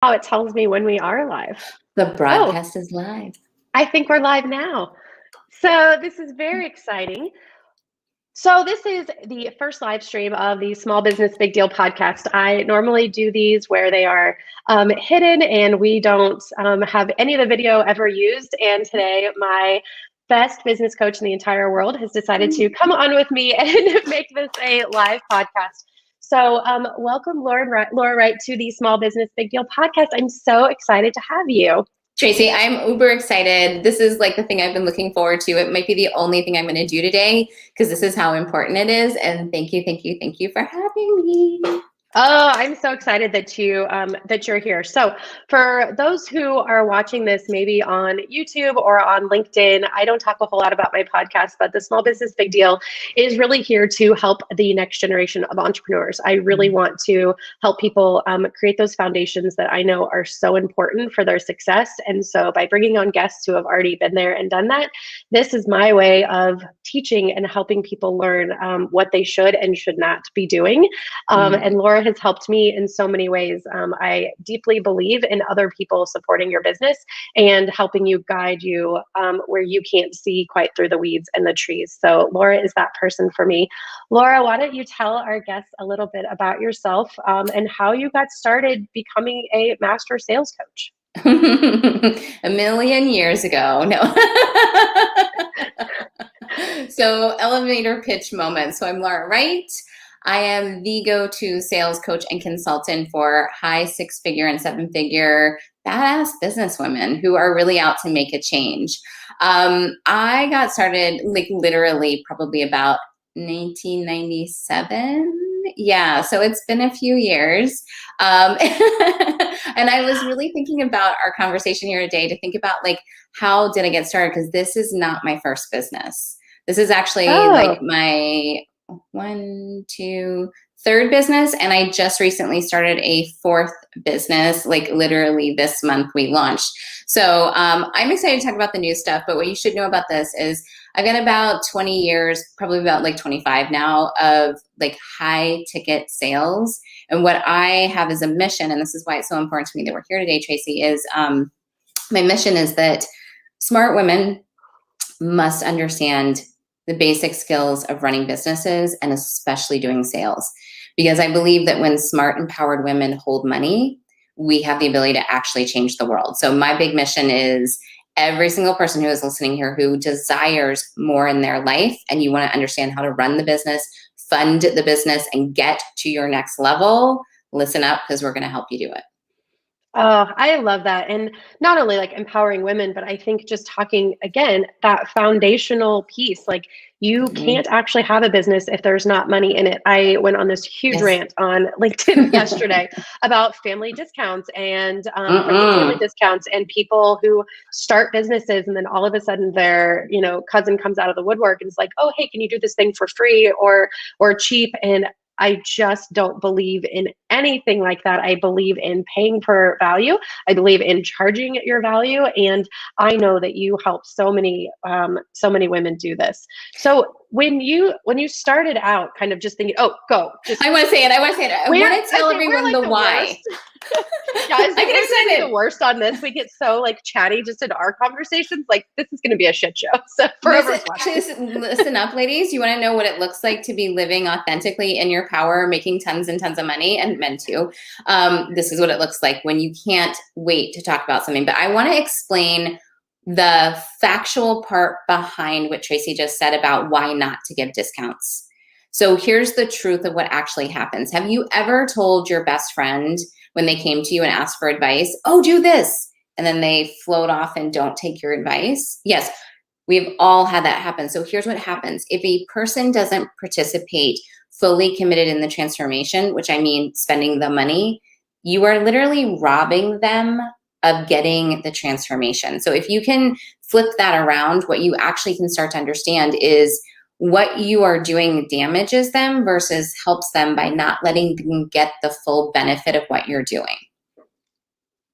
Oh, it tells me when we are live. The Oh, broadcast is live. I think we're live now. So this is very exciting. So this is the first live stream of the Small Business Big Deal podcast. I normally do these where they are hidden and we don't have any of the video ever used. And today, my best business coach in the entire world has decided to come on with me and make this a live podcast. So welcome, Laura Wright, to the Small Business Big Deal podcast. I'm so excited to have you. Tracy, I'm uber excited. This is like the thing I've been looking forward to. It might be the only thing I'm going to do today because this is how important it is. And thank you for having me. Oh, I'm so excited that you're here. So for those who are watching this maybe on YouTube or on LinkedIn, I don't talk a whole lot about my podcast, but the Small Business Big Deal is really here to help the next generation of entrepreneurs. I really want to help people create those foundations that I know are so important for their success. And so by bringing on guests who have already been there and done that, this is my way of teaching and helping people learn what they should and should not be doing. And Laura has helped me in so many ways. I deeply believe in other people supporting your business and helping you guide you where you can't see quite through the weeds and the trees. So Laura is that person for me. Laura, why don't you tell our guests a little bit about yourself and how you got started becoming a master sales coach? A million years ago. No. So elevator pitch moment. So I'm Laura Wright. I am the go-to sales coach and consultant for high six-figure and seven-figure badass businesswomen who are really out to make a change. I got started like literally probably about 1997. Yeah, so it's been a few years. And I was really thinking about our conversation here today to think about like, how did I get started? Because this is not my first business. This is actually like my third business. And I just recently started a fourth business, like literally this month we launched. So I'm excited to talk about the new stuff, but what you should know about this is I've got about 20 years, probably about like 25 now, of like high ticket sales. And what I have as a mission, and this is why it's so important to me that we're here today, Tracy, is my mission is that smart women must understand the basic skills of running businesses and especially doing sales. Because I believe that when smart, empowered women hold money, we have the ability to actually change the world. So my big mission is every single person who is listening here who desires more in their life and you want to understand how to run the business, fund the business, and get to your next level, listen up because we're going to help you do it. Oh, I love that. And not only like empowering women, but I think just talking again, that foundational piece, like you can't actually have a business if there's not money in it. I went on this huge rant on LinkedIn yesterday about family discounts and family discounts and people who start businesses and then all of a sudden their, cousin comes out of the woodwork and is like, oh, hey, can you do this thing for free or cheap? And I just don't believe in anything like that. I believe in paying for value. I believe in charging your value. And I know that you help so many women do this. So when you started out kind of just thinking, oh, go. I want to say it. I want to tell everyone the why. Guys, I get the worst on this. We get so like chatty just in our conversations. Like this is going to be a shit show. So listen up, ladies. You want to know what it looks like to be living authentically in your power, making tons and tons of money, and men too. This is what it looks like when you can't wait to talk about something. But I want to explain the factual part behind what Tracy just said about why not to give discounts. So here's the truth of what actually happens. Have you ever told your best friend when they came to you and asked for advice, oh, do this, and then they float off and don't take your advice? Yes, we've all had that happen. So here's what happens. If a person doesn't participate fully committed in the transformation, which I mean spending the money, you are literally robbing them of getting the transformation. So if you can flip that around, what you actually can start to understand is what you are doing damages them versus helps them by not letting them get the full benefit of what you're doing.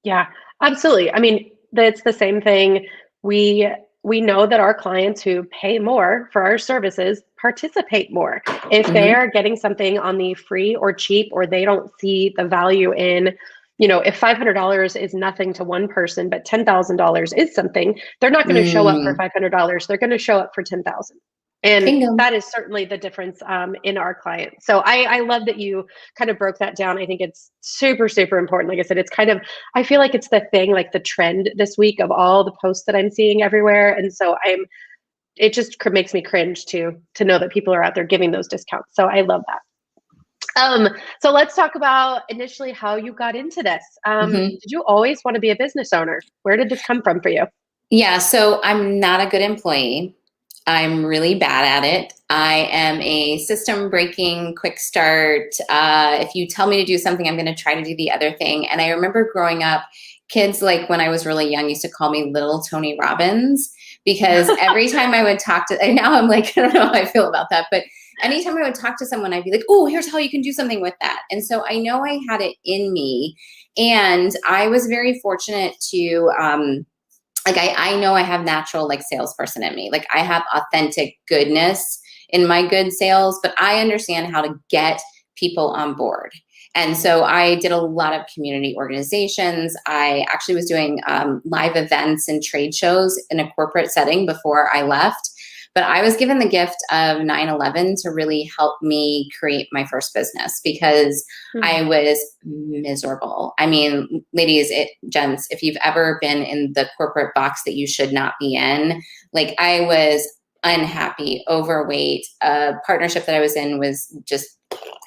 Yeah, absolutely. I mean, it's the same thing. We know that our clients who pay more for our services participate more. If they are getting something on the free or cheap, or they don't see the value in if $500 is nothing to one person, but $10,000 is something, they're not going to show up for $500. They're going to show up for 10,000. And Bingo. that is certainly the difference in our clients. So I love that you kind of broke that down. I think it's super, super important. Like I said, it's kind of, I feel like it's the thing, like the trend this week of all the posts that I'm seeing everywhere. And so it just makes me cringe to know that people are out there giving those discounts. So I love that. So let's talk about initially how you got into this. Did you always want to be a business owner? Where did this come from for you? Yeah, so I'm not a good employee. I'm really bad at it. I am a system breaking, quick start. If you tell me to do something, I'm going to try to do the other thing. And I remember growing up, kids, like when I was really young, used to call me Little Tony Robbins, because every time I would talk to, and now I'm like, I don't know how I feel about that, but anytime I would talk to someone, I'd be like, oh, here's how you can do something with that. And so I know I had it in me. And I was very fortunate to, I know I have natural like salesperson in me. Like I have authentic goodness in my good sales, but I understand how to get people on board. And so I did a lot of community organizations. I actually was doing live events and trade shows in a corporate setting before I left. But I was given the gift of 9/11 to really help me create my first business, because I was miserable. I mean, ladies, gents, if you've ever been in the corporate box that you should not be in, like I was unhappy, overweight. A partnership that I was in was just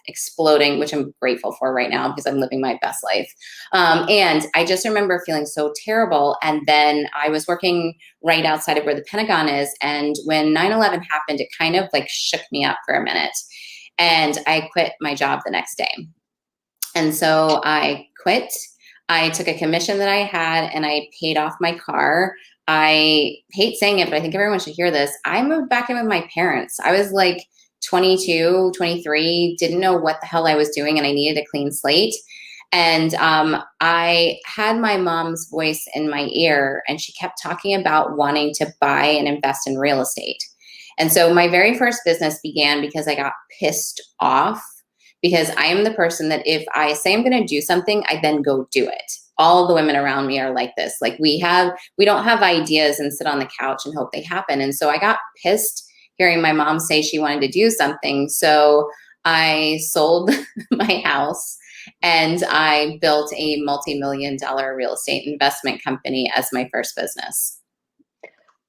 exploding, which I'm grateful for right now because I'm living my best life. And I just remember feeling so terrible. And then I was working right outside of where the Pentagon is. And when 9/11 happened, it kind of like shook me up for a minute. And I quit my job the next day. And so I quit. I took a commission that I had and I paid off my car. I hate saying it, but I think everyone should hear this. I moved back in with my parents. I was like 22, 23, didn't know what the hell I was doing, and I needed a clean slate. And I had my mom's voice in my ear, and she kept talking about wanting to buy and invest in real estate. And so my very first business began because I got pissed off, because I am the person that if I say I'm going to do something, I then go do it. All the women around me are like this. Like we don't have ideas and sit on the couch and hope they happen. And so I got pissed hearing my mom say she wanted to do something. So I sold my house and I built a multi-million-dollar real estate investment company as my first business.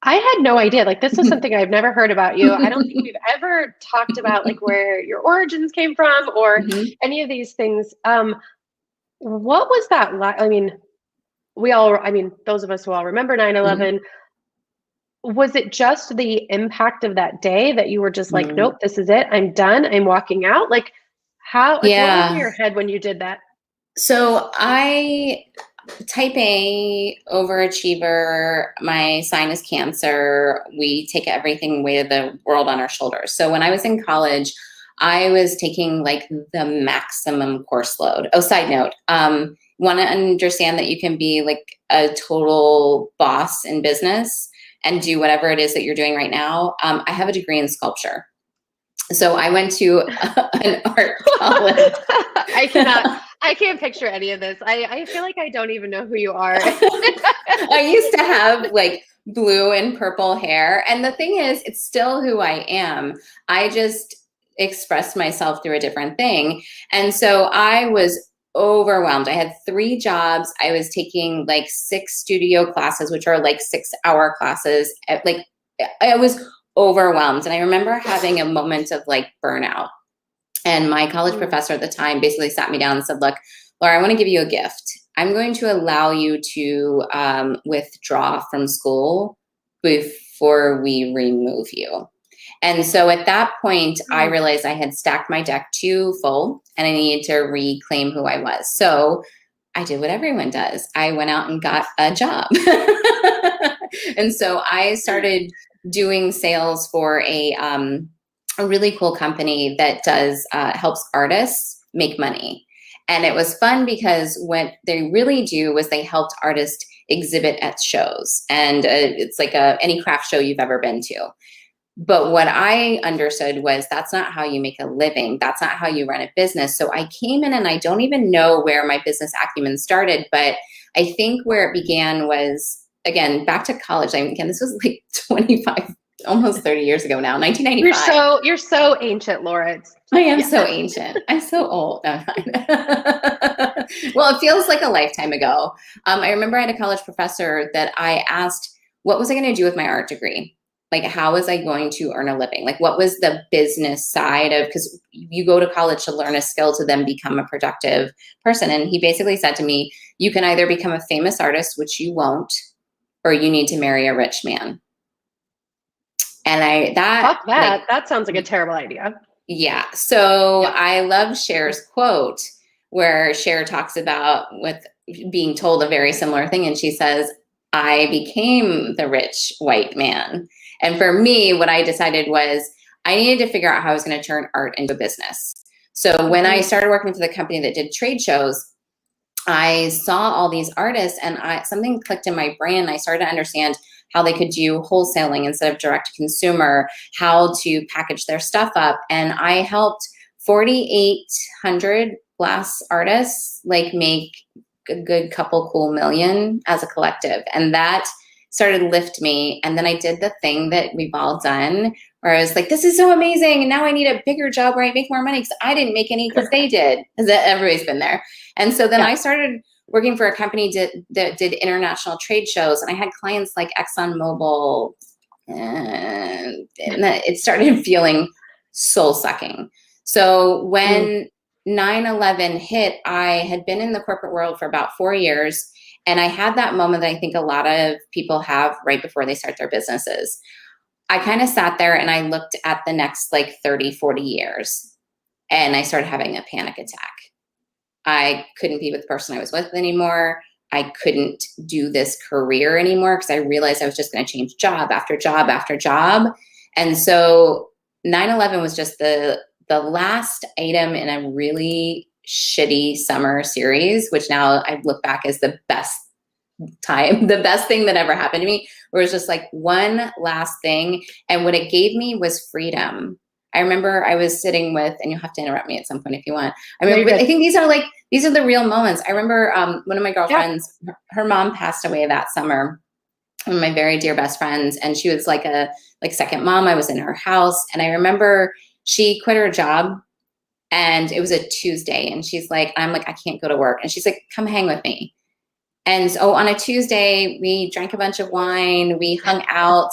I had no idea. Like this is something I've never heard about you. I don't think we've ever talked about like where your origins came from or any of these things. What was that like? I mean, those of us who all remember 9/11, was it just the impact of that day that you were just like, nope, this is it. I'm done. I'm walking out. Like how, what was in your head when you did that? So I type A, overachiever, my sign is Cancer. We take everything weight of the world on our shoulders. So when I was in college, I was taking like the maximum course load. Oh, side note, want to understand that you can be like a total boss in business and do whatever it is that you're doing right now. I have a degree in sculpture. So I went to an art college. I can't picture any of this. I feel like I don't even know who you are. I used to have like blue and purple hair. And the thing is, it's still who I am. I just expressed myself through a different thing. And so I was overwhelmed. I had 3 jobs. I was taking like 6 studio classes, which are like 6-hour classes. Like I was overwhelmed. And I remember having a moment of like burnout. And my college professor at the time basically sat me down and said, look, Laura, I want to give you a gift. I'm going to allow you to withdraw from school before we remove you. And so at that point, I realized I had stacked my deck too full and I needed to reclaim who I was. So I did what everyone does. I went out and got a job. And so I started doing sales for a really cool company that does helps artists make money. And it was fun because what they really do was they helped artists exhibit at shows. And it's like any craft show you've ever been to. But what I understood was that's not how you make a living. That's not how you run a business. So I came in and I don't even know where my business acumen started, but I think where it began was, again, back to college. I mean, again, this was like 25, almost 30 years ago now, 1995. You're so ancient, Laura. I am so ancient. I'm so old. No, I'm fine. Well, it feels like a lifetime ago. I remember I had a college professor that I asked, what was I going to do with my art degree? Like, how was I going to earn a living? Like, what was the business side of, because you go to college to learn a skill to then become a productive person. And he basically said to me, you can either become a famous artist, which you won't, or you need to marry a rich man. And fuck that. Like, that sounds like a terrible idea. Yeah. So I love Cher's quote where Cher talks about with being told a very similar thing. And she says, I became the rich white man. And for me, what I decided was I needed to figure out how I was going to turn art into a business. So when I started working for the company that did trade shows, I saw all these artists and something clicked in my brain. I started to understand how they could do wholesaling instead of direct to consumer, how to package their stuff up. And I helped 4,800 glass artists like make a good couple cool million as a collective. And that started to lift me. And then I did the thing that we've all done where I was like, this is so amazing. And now I need a bigger job where I make more money because I didn't make any because they did, because everybody's been there. And so then I started working for a company that did international trade shows. And I had clients like ExxonMobil. And it started feeling soul sucking. So when 9/11 hit, I had been in the corporate world for about 4 years. And I had that moment that I think a lot of people have right before they start their businesses. I kind of sat there and I looked at the next like 30, 40 years and I started having a panic attack. I couldn't be with the person I was with anymore. I couldn't do this career anymore because I realized I was just going to change job after job after job. And so 9/11 was just the last item in a really shitty summer series, which now I look back as the best time, the best thing that ever happened to me, where it was just like one last thing. And what it gave me was freedom. I remember I was sitting with, and you'll have to interrupt me at some point if you want. I think these are the real moments. I remember one of my girlfriends, her mom passed away that summer, one of my very dear best friends. And she was like a second mom. I was in her house. And I remember she quit her job and it was a Tuesday. And she's like, I'm like, I can't go to work. And she's like, come hang with me. And so on a Tuesday, we drank a bunch of wine, we hung out.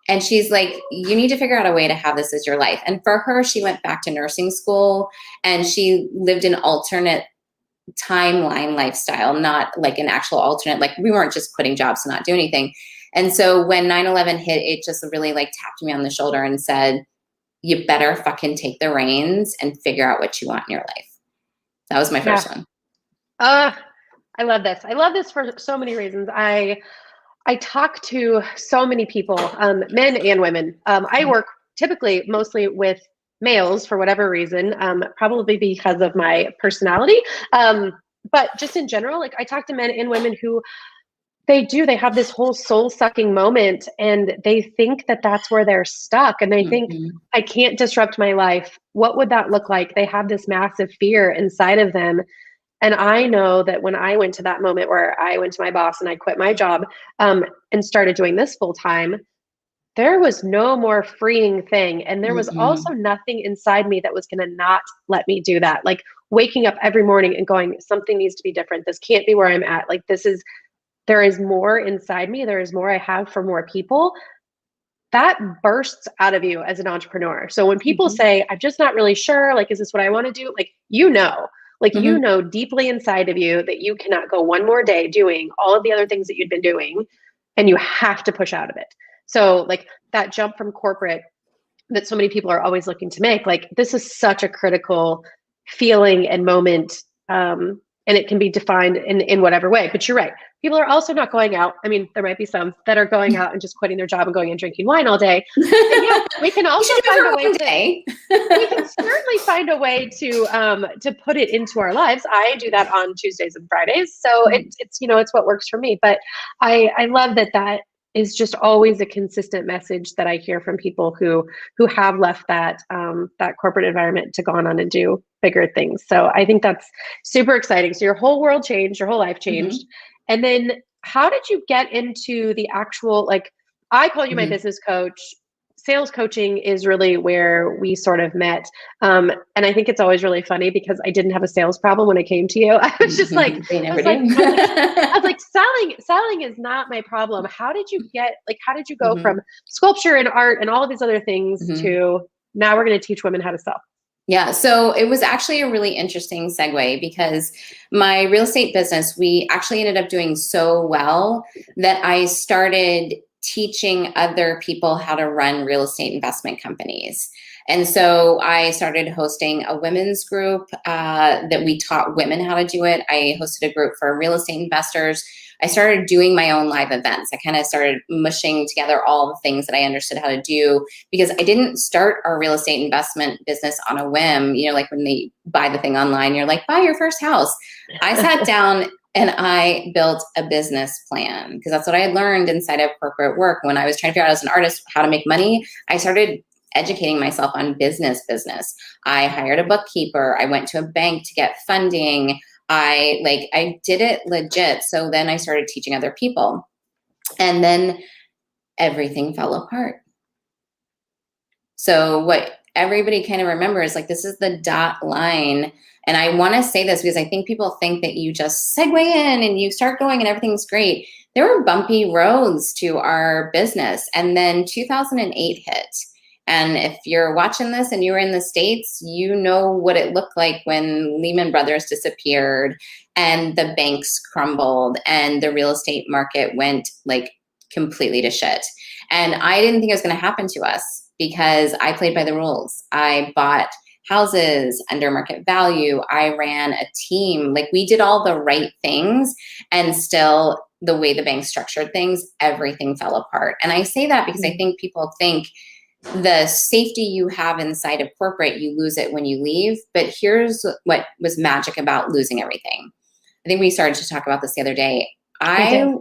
And she's like, you need to figure out a way to have this as your life. And for her, she went back to nursing school and she lived an alternate timeline lifestyle, not like an actual alternate, like we weren't just quitting jobs to not do anything. And so when 9/11 hit, it just really like tapped me on the shoulder and said, you better fucking take the reins and figure out what you want in your life. That was my first one. I love this. I love this for so many reasons. I talk to so many people, men and women. I work typically mostly with males for whatever reason, probably because of my personality. But just in general, like I talk to men and women who they have this whole soul sucking moment and they think that that's where they're stuck. And they think, I can't disrupt my life. What would that look like? They have this massive fear inside of them. And I know that when I went to that moment where I went to my boss and I quit my job and started doing this full time, there was no more freeing thing. And there was also nothing inside me that was going to not let me do that. Like waking up every morning and going, something needs to be different. This can't be where I'm at. Like there is more inside me. There is more I have for more people. That bursts out of you as an entrepreneur. So when people say, I'm just not really sure, like, is this what I want to do? Like, you know deeply inside of you that you cannot go one more day doing all of the other things that you'd been doing, and you have to push out of it. So like that jump from corporate that so many people are always looking to make, like this is such a critical feeling and moment. And it can be defined in whatever way, but you're right. People are also not going out. I mean, there might be some that are going out and just quitting their job and going and drinking wine all day. And yeah, we can also find a way we can certainly find a way to put it into our lives. I do that on Tuesdays and Fridays. So it's it's what works for me. But I love that just always a consistent message that I hear from people who have left that that corporate environment to go on and do bigger things. So I think that's super exciting. So your whole world changed, your whole life changed. And then how did you get into the actual, like, I call you my business coach. Sales coaching is really where we sort of met. And I think it's always really funny because I didn't have a sales problem when I came to you. I was just like, They never I do. was like, selling is not my problem. How did you go from sculpture and art and all of these other things to now we're going to teach women how to sell? Yeah, so it was actually a really interesting segue because my real estate business, we actually ended up doing so well that I started teaching other people how to run real estate investment companies. And so I started hosting a women's group that we taught women how to do it. I hosted a group for real estate investors. I started doing my own live events. I kind of started mushing together all the things that I understood how to do because I didn't start our real estate investment business on a whim. You know, like when they buy the thing online, you're like, buy your first house. I sat down and I built a business plan because that's what I had learned inside of corporate work. When I was trying to figure out as an artist how to make money, I started educating myself on business. I hired a bookkeeper. I went to a bank to get funding. I did it legit. So then I started teaching other people and then everything fell apart. So what everybody kind of remembers, like, this is the dot line. And I want to say this because I think people think that you just segue in and you start going and everything's great. There were bumpy roads to our business. And then 2008 hit. And if you're watching this and you were in the States, you know what it looked like when Lehman Brothers disappeared and the banks crumbled and the real estate market went like completely to shit. And I didn't think it was going to happen to us because I played by the rules. I bought houses under market value. I ran a team. Like, we did all the right things, and still the way the bank structured things, everything fell apart. And I say that because I think people think the safety you have inside of corporate, you lose it when you leave. But here's what was magic about losing everything. I think we started to talk about this the other day. I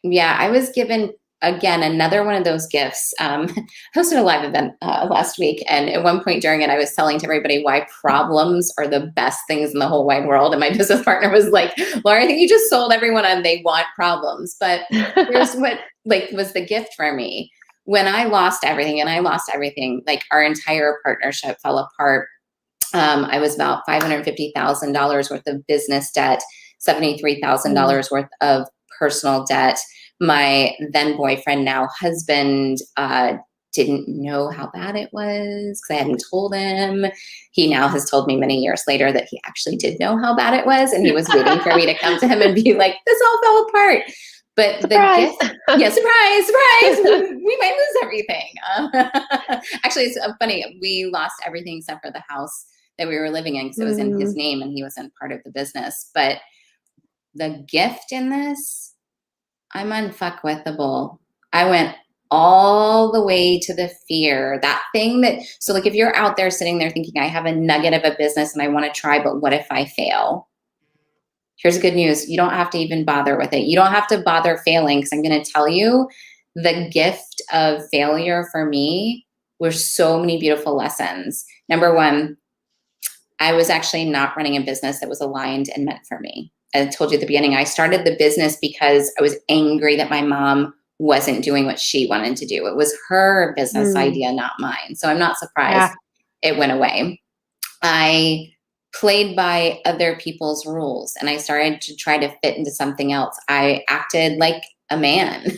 was given, again, another one of those gifts. Hosted a live event last week. And at one point during it, I was telling to everybody why problems are the best things in the whole wide world. And my business partner was like, Laura, I think you just sold everyone on they want problems. But here's what was the gift for me. When I lost everything, like our entire partnership fell apart. I was about $550,000 worth of business debt, $73,000 worth of personal debt. My then boyfriend, now husband, didn't know how bad it was because I hadn't told him. He now has told me many years later that he actually did know how bad it was. And he was waiting for me to come to him and be like, this all fell apart. But surprise. The gift, surprise, we might lose everything. Actually, it's funny. We lost everything except for the house that we were living in because it was in his name and he wasn't part of the business. But the gift in this, I'm unfuckwithable. I went all the way to the fear, that thing that, so like if you're out there sitting there thinking, I have a nugget of a business and I want to try, but what if I fail? Here's the good news. You don't have to even bother with it. You don't have to bother failing because I'm going to tell you the gift of failure for me were so many beautiful lessons. Number one, I was actually not running a business that was aligned and meant for me. I told you at the beginning, I started the business because I was angry that my mom wasn't doing what she wanted to do. It was her business idea, not mine. So I'm not surprised it went away. I played by other people's rules and I started to try to fit into something else. I acted like a man.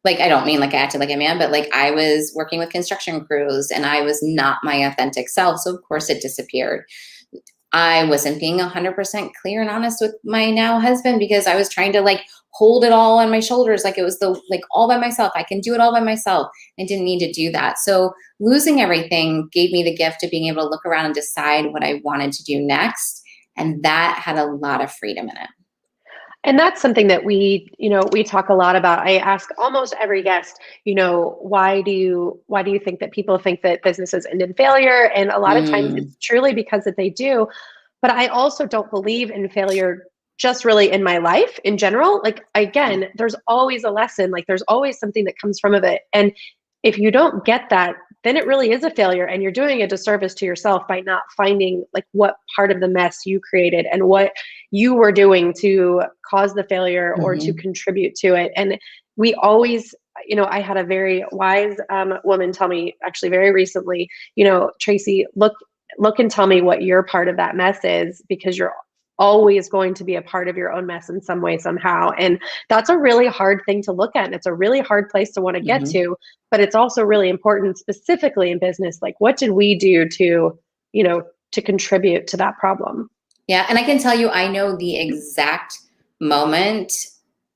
Like, I don't mean like I acted like a man, but like I was working with construction crews and I was not my authentic self. So of course it disappeared. I wasn't being 100% clear and honest with my now husband because I was trying to like hold it all on my shoulders. Like it was all by myself. I can do it all by myself. I didn't need to do that. So losing everything gave me the gift of being able to look around and decide what I wanted to do next. And that had a lot of freedom in it. And that's something that we talk a lot about. I ask almost every guest, why do you think that people think that businesses end in failure? And a lot of times it's truly because that they do. But I also don't believe in failure just really in my life in general, like, again, there's always a lesson, like there's always something that comes from it. And if you don't get that, then it really is a failure, and you're doing a disservice to yourself by not finding like what part of the mess you created and what you were doing to cause the failure or to contribute to it. And we always, I had a very wise woman tell me actually very recently, Tracy, look and tell me what your part of that mess is, because you're always going to be a part of your own mess in some way, somehow. And that's a really hard thing to look at. And it's a really hard place to want to get to, but it's also really important, specifically in business. Like, what did we do to, to contribute to that problem? Yeah. And I can tell you, I know the exact moment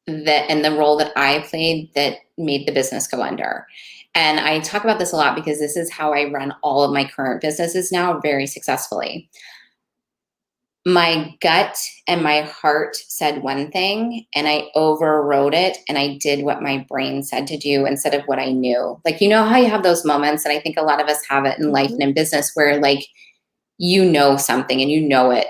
that, and the role that I played that made the business go under. And I talk about this a lot because this is how I run all of my current businesses now very successfully. My gut and my heart said one thing, and I overrode it, and I did what my brain said to do instead of what I knew. Like, how you have those moments, and I think a lot of us have it in life and in business, where like, something and it,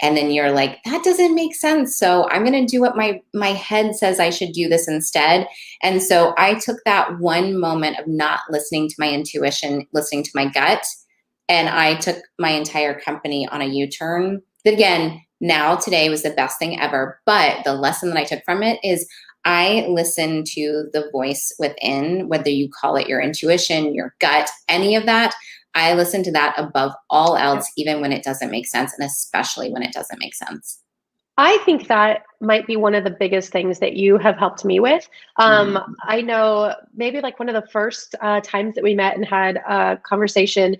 and then you're like, that doesn't make sense. So I'm going to do what my head says I should do this instead. And so I took that one moment of not listening to my intuition, listening to my gut, and I took my entire company on a U-turn. That again, now today was the best thing ever. But the lesson that I took from it is I listen to the voice within, whether you call it your intuition, your gut, any of that. I listen to that above all else, even when it doesn't make sense, and especially when it doesn't make sense. I think that might be one of the biggest things that you have helped me with. I know maybe like one of the first times that we met and had a conversation,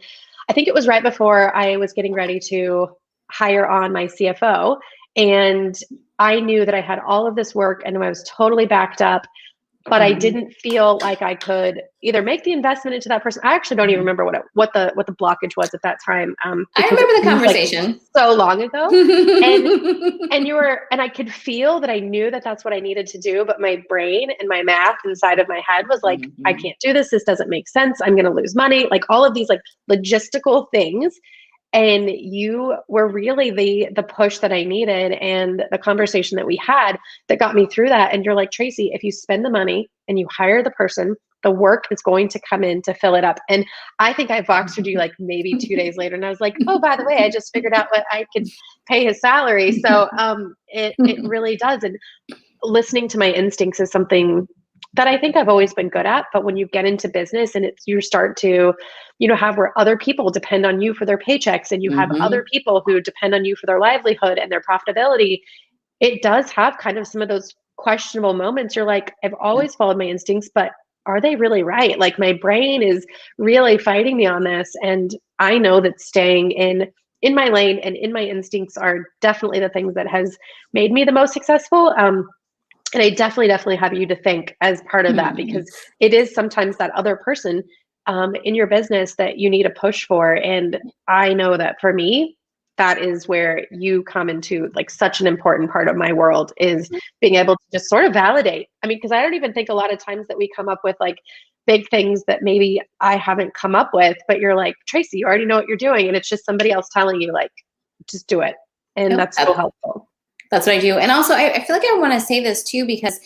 I think it was right before I was getting ready to hire on my CFO. And I knew that I had all of this work and I was totally backed up, but I didn't feel like I could either make the investment into that person. I actually don't even remember what the blockage was at that time. I remember the conversation, like so long ago, and I could feel that I knew that that's what I needed to do, but my brain and my math inside of my head was like, I can't do this. This doesn't make sense. I'm going to lose money. Like all of these like logistical things. And you were really the push that I needed, and the conversation that we had that got me through that. And you're like, Tracy, if you spend the money and you hire the person, the work is going to come in to fill it up. And I think I Voxered you like maybe 2 days later, and I was like, oh, by the way, I just figured out what I could pay his salary. So it really does. And listening to my instincts is something that I think I've always been good at. But when you get into business and you start to, have where other people depend on you for their paychecks, and you have other people who depend on you for their livelihood and their profitability, it does have kind of some of those questionable moments. You're like, I've always followed my instincts, but are they really right? Like my brain is really fighting me on this. And I know that staying in my lane and in my instincts are definitely the things that has made me the most successful. And I definitely have you to thank as part of that, because it is sometimes that other person in your business that you need a push for. And I know that for me, that is where you come into like such an important part of my world, is being able to just sort of validate. I mean, because I don't even think a lot of times that we come up with like big things that maybe I haven't come up with, but you're like, Tracy, you already know what you're doing. And it's just somebody else telling you like, just do it. And that's so helpful. That's what I do. And also, I feel like I want to say this too, because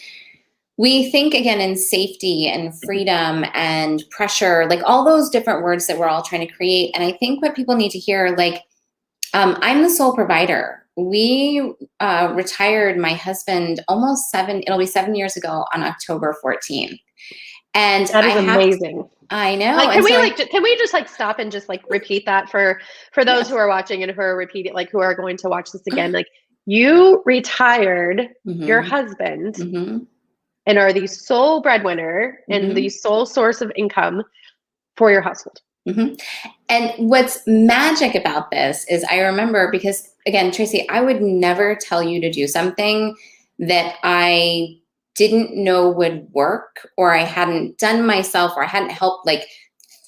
we think again in safety and freedom and pressure, like all those different words that we're all trying to create. And I think what people need to hear, like, I'm the sole provider. We retired my husband it'll be 7 years ago on October 14th. And that is amazing. I know. Like, can we just like stop and just like repeat that for those who are watching and who are repeating, like who are going to watch this again? Like, you retired your husband and are the sole breadwinner and the sole source of income for your household. And what's magic about this is I remember, because again, Tracy, I would never tell you to do something that I didn't know would work, or I hadn't done myself, or I hadn't helped like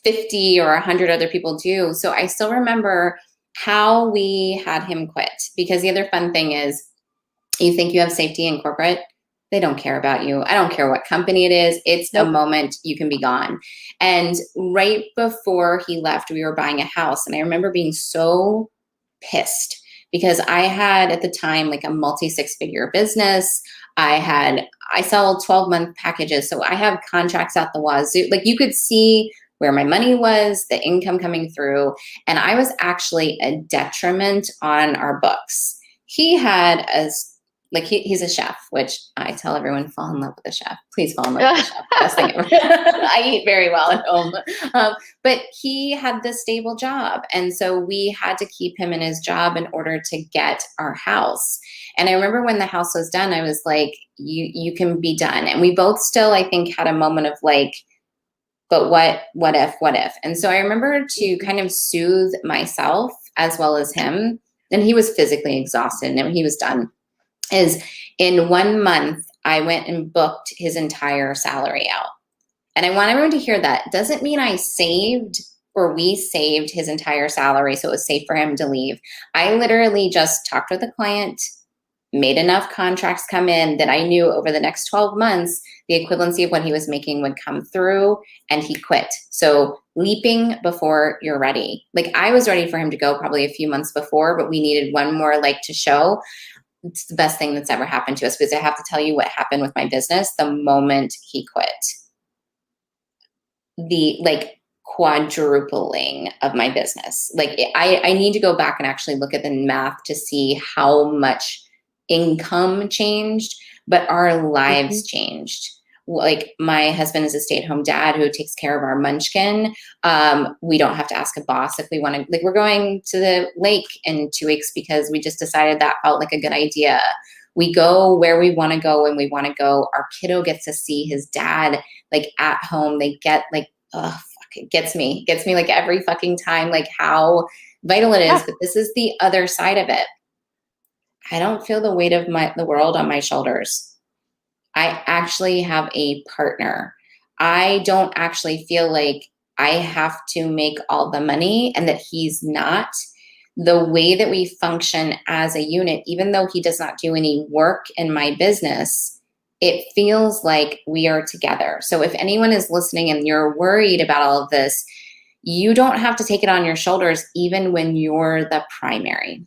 50 or 100 other people do. So I still remember how we had him quit, because the other fun thing is, you think you have safety in corporate, they don't care about you. I don't care what company it is. It's a moment you can be gone. And right before he left, we were buying a house. And I remember being so pissed because I had at the time like a multi-6-figure business. I sell 12-month packages. So I have contracts out the wazoo. Like you could see where my money was, the income coming through. And I was actually a detriment on our books. He had he's a chef, which I tell everyone, fall in love with a chef. Please fall in love with a chef. Best thing ever. I eat very well at home. But he had this stable job. And so we had to keep him in his job in order to get our house. And I remember when the house was done, I was like, you can be done. And we both still, I think, had a moment of like, but what if? And so I remember to kind of soothe myself as well as him. And he was physically exhausted and he was done. Is in 1 month, I went and booked his entire salary out. And I want everyone to hear that. Doesn't mean I saved or we saved his entire salary so it was safe for him to leave. I literally just talked with the client, made enough contracts come in that I knew over the next 12 months, the equivalency of what he was making would come through, and he quit. So leaping before you're ready. Like I was ready for him to go probably a few months before, but we needed one more like to show. It's the best thing that's ever happened to us, because I have to tell you what happened with my business the moment he quit. The like quadrupling of my business. Like I need to go back and actually look at the math to see how much income changed, but our lives changed. Like my husband is a stay-at-home dad who takes care of our munchkin. We don't have to ask a boss if we want to, like we're going to the lake in 2 weeks because we just decided that felt like a good idea. We go where we want to go when we want to go. Our kiddo gets to see his dad like at home. They get like, oh, fuck, it gets me like every fucking time, like how vital it is. But this is the other side of it. I don't feel the weight of the world on my shoulders. I actually have a partner. I don't actually feel like I have to make all the money and that he's not. The way that we function as a unit, even though he does not do any work in my business, it feels like we are together. So if anyone is listening and you're worried about all of this, you don't have to take it on your shoulders, even when you're the primary.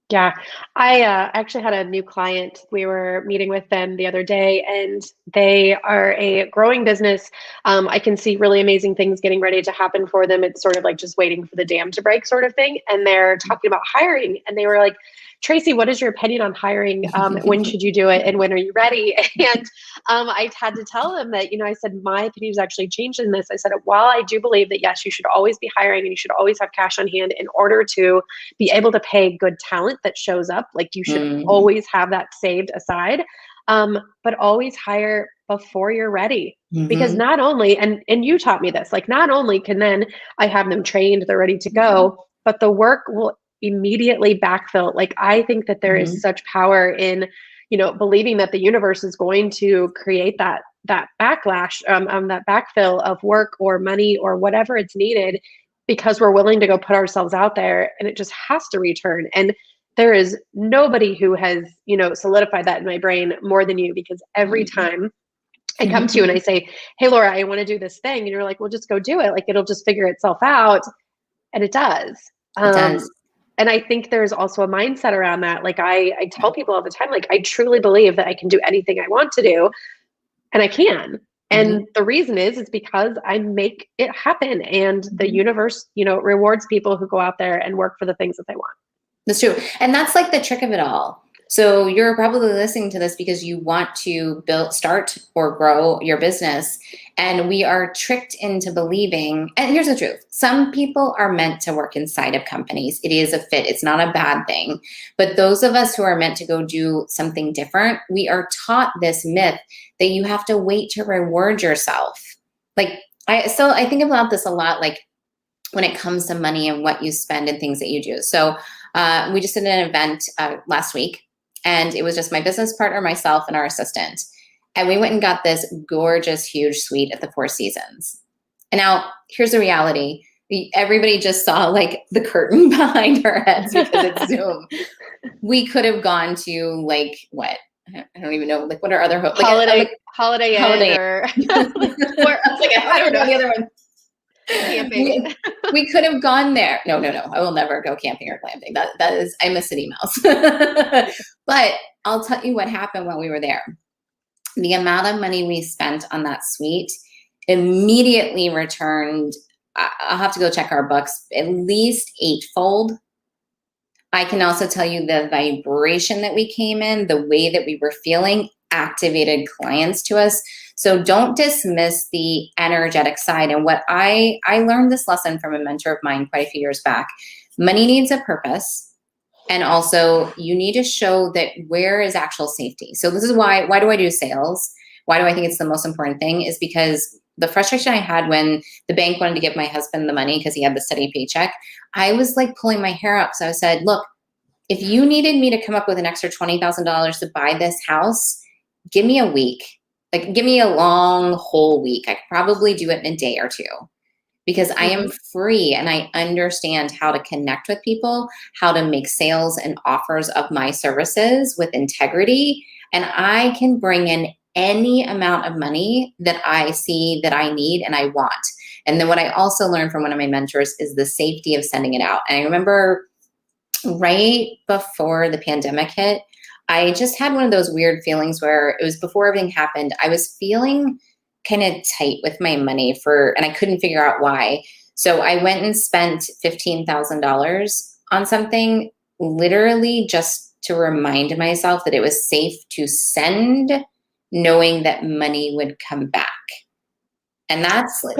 Yeah, I actually had a new client. We were meeting with them the other day, and they are a growing business. I can see really amazing things getting ready to happen for them. It's sort of like just waiting for the dam to break sort of thing. And they're talking about hiring, and they were like, Tracy, what is your opinion on hiring? When should you do it? And when are you ready? And I had to tell them that, I said, my opinion has actually changed in this. I said, while I do believe that, yes, you should always be hiring and you should always have cash on hand in order to be able to pay good talent that shows up, like you should always have that saved aside, but always hire before you're ready. Because not only, and you taught me this, like not only can then I have them trained, they're ready to go, but the work will immediately backfill. Like I think that there is such power in, believing that the universe is going to create that backlash, that backfill of work or money or whatever it's needed, because we're willing to go put ourselves out there, and it just has to return. And there is nobody who has, solidified that in my brain more than you, because every time I come to you and I say, hey, Laura, I want to do this thing. And you're like, well, just go do it. Like, it'll just figure itself out. And it does. It does. And I think there's also a mindset around that. Like I tell people all the time, like, I truly believe that I can do anything I want to do, and I can. And the reason is because I make it happen, and the universe, rewards people who go out there and work for the things that they want. That's true. And that's like the trick of it all. So you're probably listening to this because you want to start or grow your business. And we are tricked into believing, and here's the truth. Some people are meant to work inside of companies. It is a fit. It's not a bad thing. But those of us who are meant to go do something different, we are taught this myth that you have to wait to reward yourself. Like I think about this a lot, like when it comes to money and what you spend and things that you do. So we just did an event last week. And it was just my business partner, myself, and our assistant. And we went and got this gorgeous, huge suite at the Four Seasons. And now here's the reality. Everybody just saw like the curtain behind our heads because it's Zoom. We could have gone to like, what? I don't even know. Like, what are other Holiday Inn or I don't know the other one. Camping. We could have gone there. No. I will never go camping or glamping. That is, I'm a city mouse. But I'll tell you what happened while we were there. The amount of money we spent on that suite immediately returned, I'll have to go check our books, at least 8-fold. I can also tell you the vibration that we came in, the way that we were feeling activated clients to us. So don't dismiss the energetic side. And what I learned this lesson from a mentor of mine quite a few years back. Money needs a purpose. And also you need to show that where is actual safety. So this is why do I do sales? Why do I think it's the most important thing is because the frustration I had when the bank wanted to give my husband the money because he had the steady paycheck, I was like pulling my hair out. So I said, look, if you needed me to come up with an extra $20,000 to buy this house, give me a week. Like, give me a long whole week. I could probably do it in a day or two because I am free and I understand how to connect with people, how to make sales and offers of my services with integrity. And I can bring in any amount of money that I see that I need and I want. And then what I also learned from one of my mentors is the safety of sending it out. And I remember right before the pandemic hit, I just had one of those weird feelings where it was before everything happened. I was feeling kind of tight with my money and I couldn't figure out why. So I went and spent $15,000 on something literally just to remind myself that it was safe to send, knowing that money would come back. And that's like,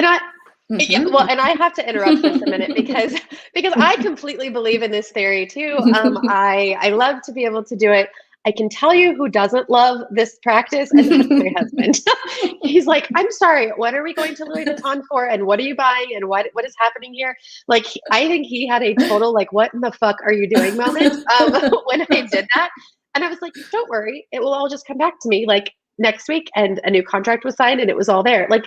yeah, well, and I have to interrupt this a minute because I completely believe in this theory too. I love to be able to do it. I can tell you who doesn't love this practice, and that's my husband. He's like, I'm sorry, what are we going to Louis Vuitton for? And what are you buying? And what is happening here? Like, I think he had a total, like, what in the fuck are you doing moment when I did that. And I was like, don't worry, it will all just come back to me like next week. And a new contract was signed and it was all there. Like,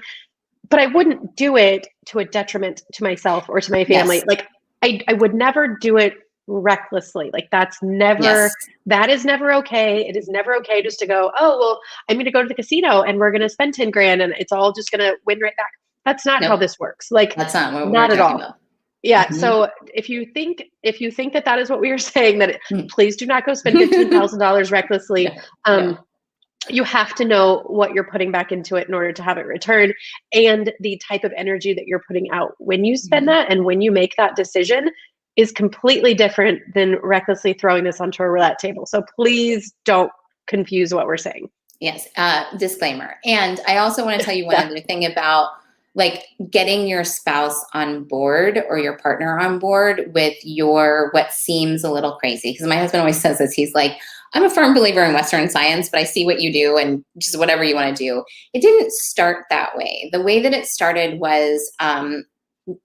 but I wouldn't do it to a detriment to myself or to my family. Yes. Like, I would never do it recklessly. Like, that is never okay. It is never okay just to go, oh, well, I'm going to go to the casino and we're going to spend 10 grand and it's all just going to win right back. That's not how this works. Like, that's not what we're talking about. Yeah. Mm-hmm. So if you think that is what we were saying, that please do not go spend $15,000 recklessly. You have to know what you're putting back into it in order to have it return, and the type of energy that you're putting out when you spend that and when you make that decision is completely different than recklessly throwing this onto a roulette table. So please don't confuse what we're saying. Yes. Disclaimer. And I also want to tell you one other thing about like getting your spouse on board or your partner on board with what seems a little crazy. Because my husband always says this. He's like, I'm a firm believer in Western science, but I see what you do and just whatever you want to do. It didn't start that way. The way that it started was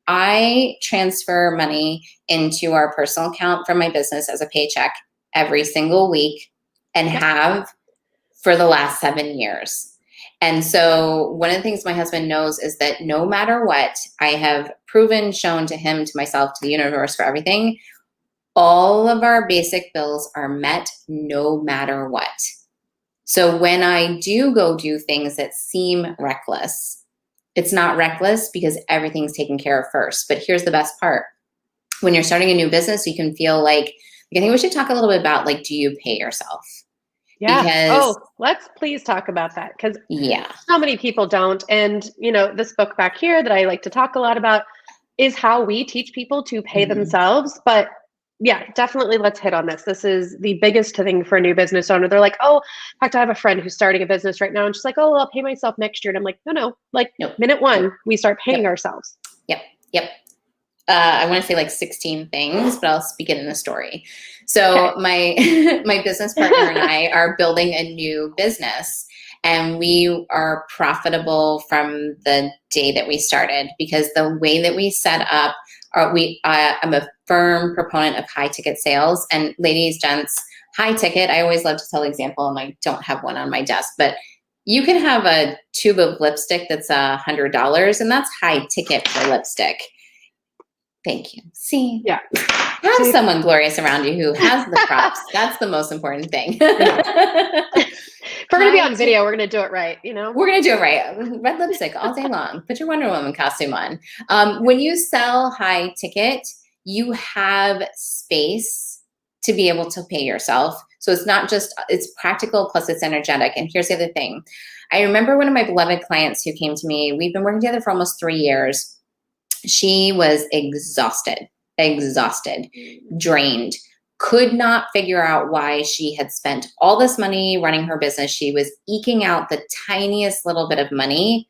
I transfer money into our personal account from my business as a paycheck every single week and have for the last 7 years. And so one of the things my husband knows is that no matter what, I have proven, shown to him, to myself, to the universe, for everything, all of our basic bills are met no matter what. So when I do go do things that seem reckless, it's not reckless because everything's taken care of first. But here's the best part. When you're starting a new business, you can feel like, I think we should talk a little bit about, like, do you pay yourself? Yeah. Let's please talk about that, because so many people don't. And, this book back here that I like to talk a lot about is how we teach people to pay themselves. But yeah, definitely let's hit on this. This is the biggest thing for a new business owner. They're like, oh, in fact, I have a friend who's starting a business right now. And she's like, oh, well, I'll pay myself next year. And I'm like, no. Like, minute one, we start paying ourselves. Yep. I want to say like 16 things, but I'll speak it in a story. So my business partner and I are building a new business, and we are profitable from the day that we started, because the way that we set up, I'm a firm proponent of high ticket sales. And ladies, gents, high ticket, I always love to tell the example, and I don't have one on my desk, but you can have a tube of lipstick that's $100, and that's high ticket for lipstick. Thank you. See? Yeah. Have someone glorious around you who has the props. That's the most important thing. If we're going to be on video, we're going to do it right, you know? We're going to do it right. Red lipstick all day long. Put your Wonder Woman costume on. When you sell high ticket, you have space to be able to pay yourself. So it's not just, it's practical plus it's energetic. And here's the other thing. I remember one of my beloved clients who came to me. We've been working together for almost 3 years. She was exhausted, drained, could not figure out why she had spent all this money running her business. She was eking out the tiniest little bit of money,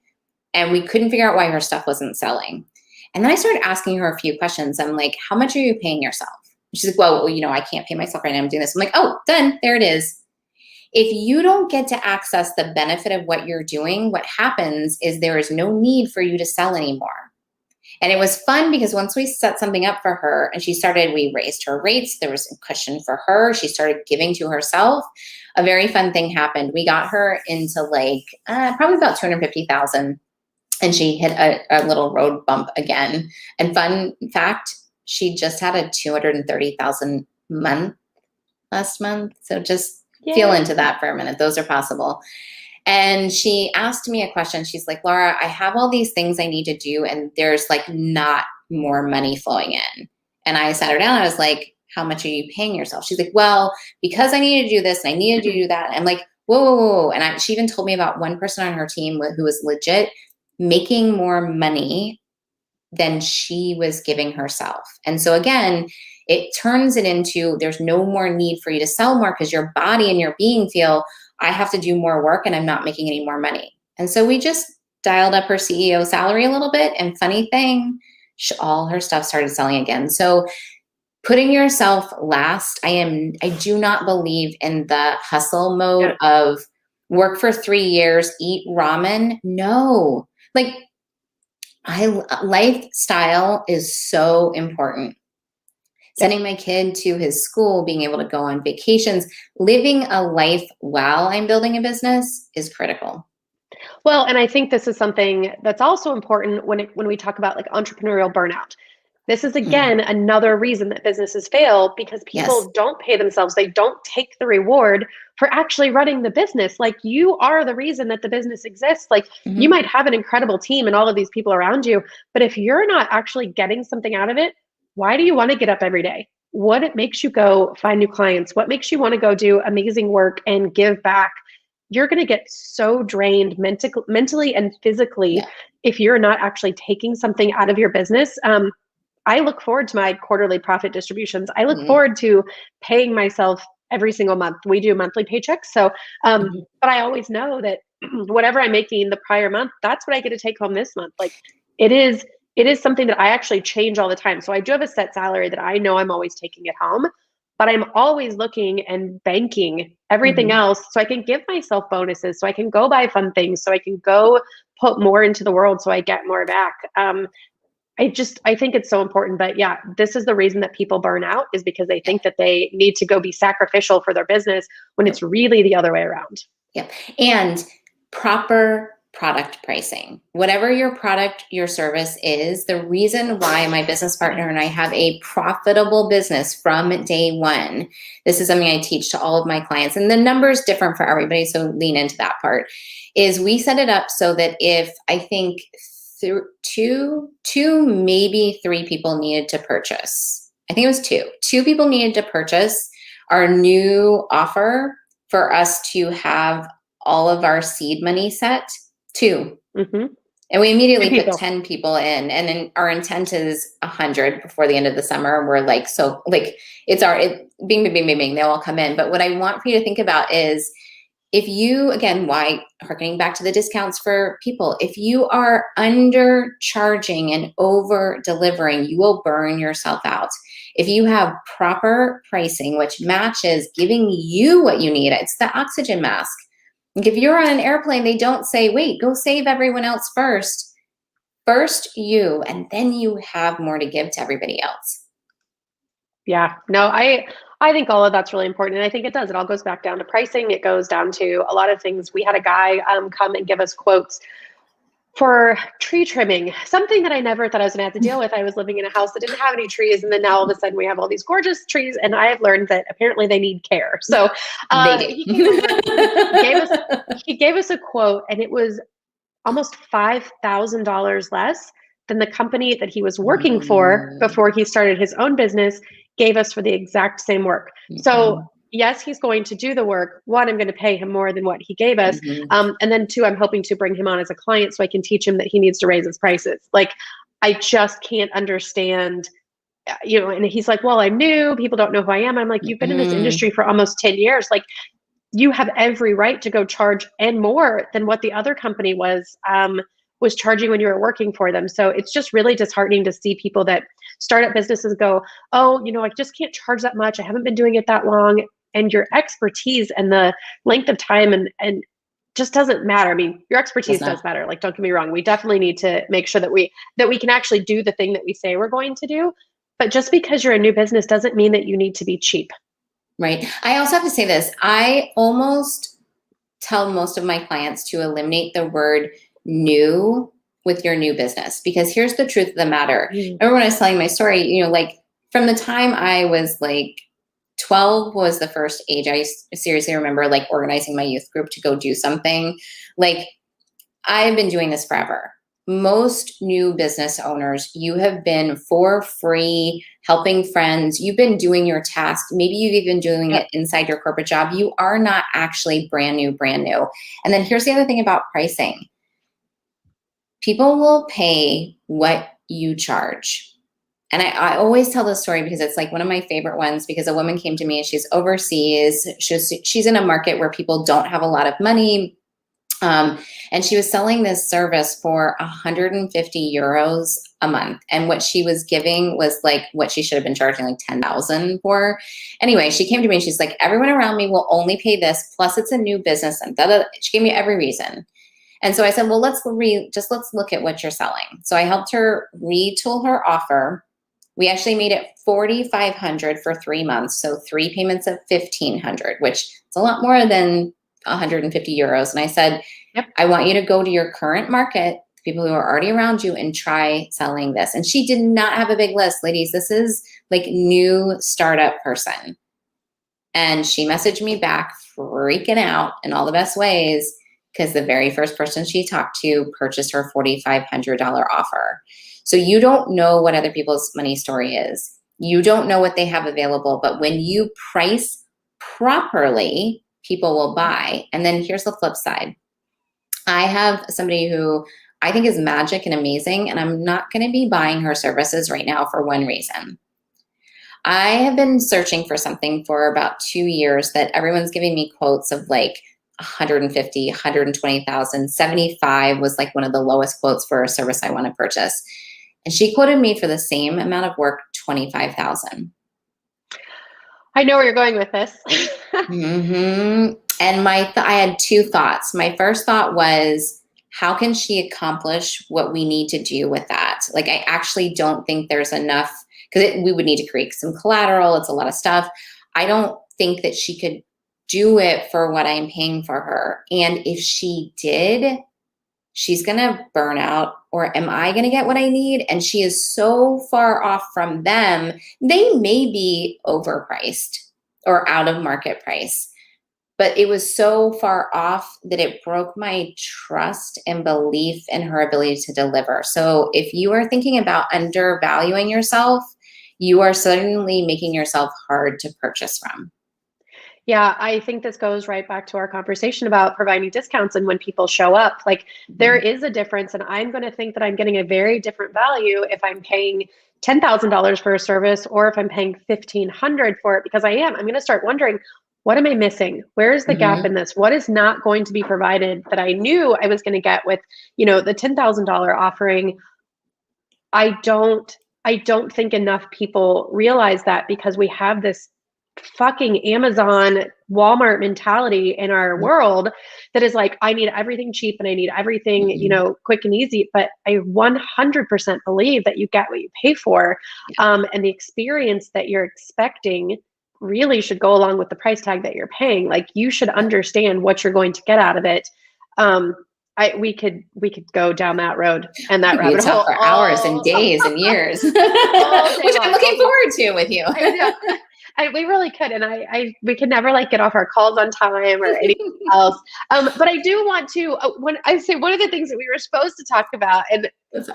and we couldn't figure out why her stuff wasn't selling. And then I started asking her a few questions. I'm like, how much are you paying yourself? She's like, well, you know, I can't pay myself right now. I'm doing this. I'm like, oh, done. There it is. If you don't get to access the benefit of what you're doing, what happens is there is no need for you to sell anymore. And it was fun because once we set something up for her and we raised her rates, there was a cushion for her. She started giving to herself. A very fun thing happened. We got her into like probably about 250,000, and she hit a little road bump again. And fun fact, she just had a 230,000 month last month. So just feel into that for a minute. Those are possible. And she asked me a question. She's like, Laura, I have all these things I need to do, and there's like not more money flowing in. And I sat her down. I was like, how much are you paying yourself? She's like, well, because I need to do this and I need to do that. I'm like, whoa, whoa, whoa. And she even told me about one person on her team who was legit making more money than she was giving herself. And so again, it turns it into there's no more need for you to sell more because your body and your being feel, I have to do more work and I'm not making any more money. And so we just dialed up her CEO salary a little bit, and funny thing, all her stuff started selling again. So putting yourself last, I do not believe in the hustle mode of work for 3 years, eat ramen. No, like lifestyle is so important. Sending my kid to his school, being able to go on vacations, living a life while I'm building a business is critical. Well, and I think this is something that's also important when we talk about like entrepreneurial burnout. This is, again, another reason that businesses fail, because people don't pay themselves. They don't take the reward for actually running the business. Like, you are the reason that the business exists. Like, you might have an incredible team and all of these people around you, but if you're not actually getting something out of it, why do you want to get up every day? What makes you go find new clients? What makes you want to go do amazing work and give back? You're going to get so drained mentally and physically if you're not actually taking something out of your business. I look forward to my quarterly profit distributions. I look forward to paying myself every single month. We do monthly paychecks. So, but I always know that whatever I'm making the prior month, that's what I get to take home this month. Like, it is something that I actually change all the time. So I do have a set salary that I know I'm always taking it home, but I'm always looking and banking everything else so I can give myself bonuses, so I can go buy fun things, so I can go put more into the world so I get more back. I think it's so important. But yeah, this is the reason that people burn out, is because they think that they need to go be sacrificial for their business when it's really the other way around. Yeah. And proper product pricing. Whatever your product, your service is, the reason why my business partner and I have a profitable business from day one, this is something I teach to all of my clients, and the number is different for everybody, so lean into that part, is we set it up so that if I think two, maybe 3 people needed to purchase. I think it was 2. 2 people needed to purchase our new offer for us to have all of our seed money set. 2. And we immediately put 10 people in, and then our intent is 100 before the end of the summer. We're like, so like bing, bing, bing, bing, bing, they all come in. But what I want for you to think about is, if you, again, harkening back to the discounts for people, if you are undercharging and over delivering, you will burn yourself out. If you have proper pricing, which matches giving you what you need, it's the oxygen mask. Like, if you're on an airplane, they don't say, wait, go save everyone else first. First you, and then you have more to give to everybody else. Yeah, no, I think all of that's really important. And I think it does. It all goes back down to pricing. It goes down to a lot of things. We had a guy come and give us quotes for tree trimming, something that I never thought I was going to have to deal with. I was living in a house that didn't have any trees, and then now all of a sudden we have all these gorgeous trees, and I have learned that apparently they need care. So he came over, he gave us a quote, and it was almost $5,000 less than the company that he was working for before he started his own business gave us for the exact same work. So yes, he's going to do the work. One, I'm going to pay him more than what he gave us. And then two, I'm hoping to bring him on as a client so I can teach him that he needs to raise his prices. Like, I just can't understand, and he's like, well, I'm new. People don't know who I am. I'm like, you've been in this industry for almost 10 years. Like, you have every right to go charge and more than what the other company was charging when you were working for them. So it's just really disheartening to see people that start up businesses go, oh, I just can't charge that much. I haven't been doing it that long. And your expertise and the length of time and just doesn't matter. I mean, your expertise does matter. Like, don't get me wrong. We definitely need to make sure that we can actually do the thing that we say we're going to do. But just because you're a new business doesn't mean that you need to be cheap. Right. I also have to say this. I almost tell most of my clients to eliminate the word new with your new business, because here's the truth of the matter. Remember when I was telling my story, like from the time I was like 12 was the first age I seriously remember like organizing my youth group to go do something. Like, I've been doing this forever. Most new business owners, you have been for free, helping friends. You've been doing your task. Maybe you've even doing it inside your corporate job. You are not actually brand new. And then here's the other thing about pricing. People will pay what you charge. And I always tell this story because it's like one of my favorite ones, because a woman came to me and she's overseas. She's in a market where people don't have a lot of money. And she was selling this service for 150 euros a month. And what she was giving was like what she should have been charging like 10,000 for. Anyway, she came to me and she's like, everyone around me will only pay this. Plus it's a new business. And she gave me every reason. And so I said, well, let's look at what you're selling. So I helped her retool her offer. We actually made it $4,500 for 3 months. So 3 payments of $1,500, which is a lot more than 150 euros. And I said, I want you to go to your current market, people who are already around you, and try selling this. And she did not have a big list. Ladies, this is like new startup person. And she messaged me back freaking out in all the best ways, because the very first person she talked to purchased her $4,500 offer. So you don't know what other people's money story is. You don't know what they have available. But when you price properly, people will buy. And then here's the flip side. I have somebody who I think is magic and amazing, and I'm not going to be buying her services right now for one reason. I have been searching for something for about 2 years that everyone's giving me quotes of like 150, 120,000, 75 was like one of the lowest quotes for a service I want to purchase. And she quoted me for the same amount of work, 25,000. I know where you're going with this. And I had 2 thoughts. My first thought was, how can she accomplish what we need to do with that? Like, I actually don't think there's enough, because we would need to create some collateral. It's a lot of stuff. I don't think that she could do it for what I'm paying for her. And if she did, she's going to burn out, or am I going to get what I need? And she is so far off from them. They may be overpriced or out of market price, but it was so far off that it broke my trust and belief in her ability to deliver. So if you are thinking about undervaluing yourself, you are suddenly making yourself hard to purchase from. Yeah, I think this goes right back to our conversation about providing discounts and when people show up. Like, there is a difference, and I'm going to think that I'm getting a very different value if I'm paying $10,000 for a service or if I'm paying $1,500 for it, because I'm going to start wondering, what am I missing? Where is the gap in this? What is not going to be provided that I knew I was going to get with, the $10,000 offering? I don't think enough people realize that, because we have this fucking Amazon, Walmart mentality in our world that is like, I need everything cheap and I need everything, quick and easy. But I 100% believe that you get what you pay for. And the experience that you're expecting really should go along with the price tag that you're paying. Like, you should understand what you're going to get out of it. we could go down that road and that We could rabbit hole talk for hours and days and years, which I'm looking forward to with you. I know. We really could, and we could never like get off our calls on time or anything else. But I do want to when I say one of the things that we were supposed to talk about, and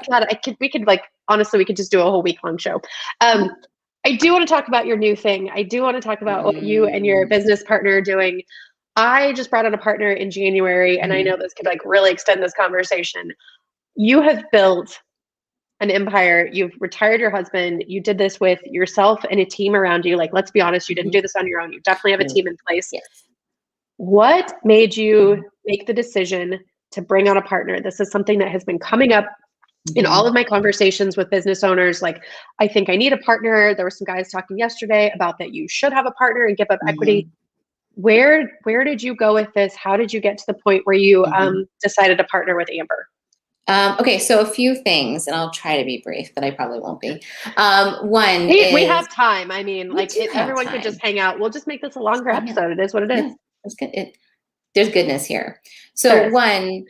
God, we could like honestly, we could just do a whole week-long show. I do want to talk about your new thing. I do want to talk about what you and your business partner are doing. I just brought on a partner in January, and I know this could like really extend this conversation. You have built an empire. You've retired your husband. You did this with yourself and a team around you. Like, let's be honest, you didn't do this on your own. You definitely have a team in place. Yes. What made you make the decision to bring on a partner? This is something that has been coming up in all of my conversations with business owners. Like, I think I need a partner. There were some guys talking yesterday about that you should have a partner and give up equity. Where did you go with this? How did you get to the point where you decided to partner with Amber? Okay, so a few things, and I'll try to be brief, but I probably won't be. One we have time. I mean, like everyone time. could just hang out. We'll just make this a longer episode. It is what it is. That's good. There's goodness here. So one,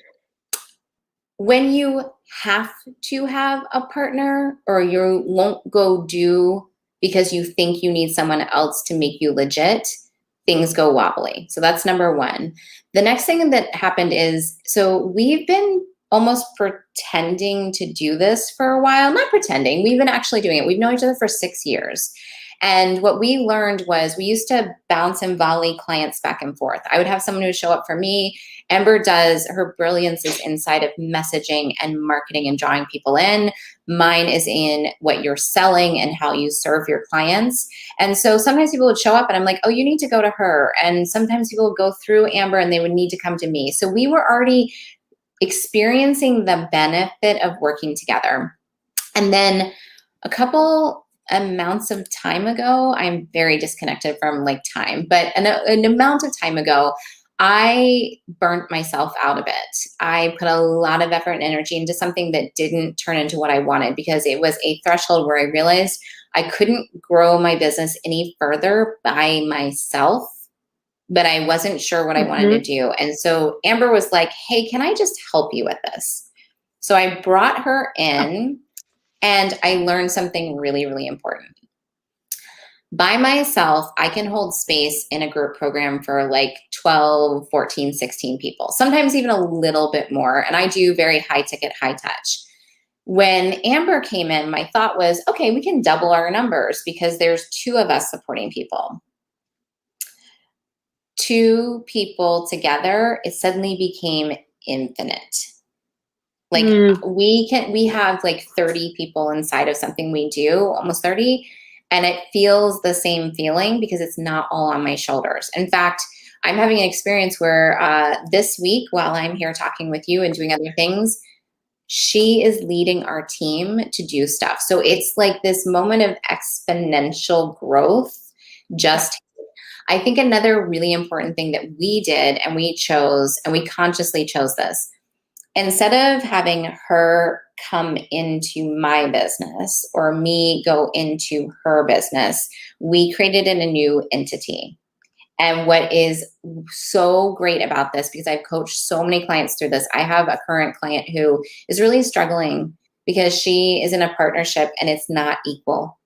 when you have to have a partner or you won't go do because you think you need someone else to make you legit, things go wobbly. So that's number one. The next thing that happened is, so we've been almost pretending to do this for a while. Not pretending, we've been actually doing it. We've known each other for 6 years. And what we learned was we used to bounce and volley clients back and forth. I would have someone who would show up for me. Amber does, her brilliance is inside of messaging and marketing and drawing people in. Mine is in what you're selling and how you serve your clients. And so sometimes people would show up and I'm like, oh, you need to go to her. And sometimes people would go through Amber and they would need to come to me. So we were already experiencing the benefit of working together. And then a couple amounts of time ago, I'm very disconnected from like time, but an amount of time ago, I burnt myself out a bit. I put a lot of effort and energy into something that didn't turn into what I wanted because it was a threshold where I realized I couldn't grow my business any further by myself, but I wasn't sure what I wanted to do. And so Amber was like, hey, can I just help you with this? So I brought her in and I learned something really, really important. By myself, I can hold space in a group program for like 12, 14, 16 people, sometimes even a little bit more. And I do very high ticket, high touch. When Amber came in, my thought was, okay, we can double our numbers because there's 2 of us supporting people. 2 people together, it suddenly became infinite. Like we have like 30 people inside of something we do, almost 30. And it feels the same feeling because it's not all on my shoulders. In fact, I'm having an experience where this week, while I'm here talking with you and doing other things, she is leading our team to do stuff. So it's like this moment of exponential growth. I think another really important thing that we did and we chose, and we consciously chose this, instead of having her come into my business or me go into her business, we created a new entity. And what is so great about this, because I've coached so many clients through this, I have a current client who is really struggling because she is in a partnership and it's not equal.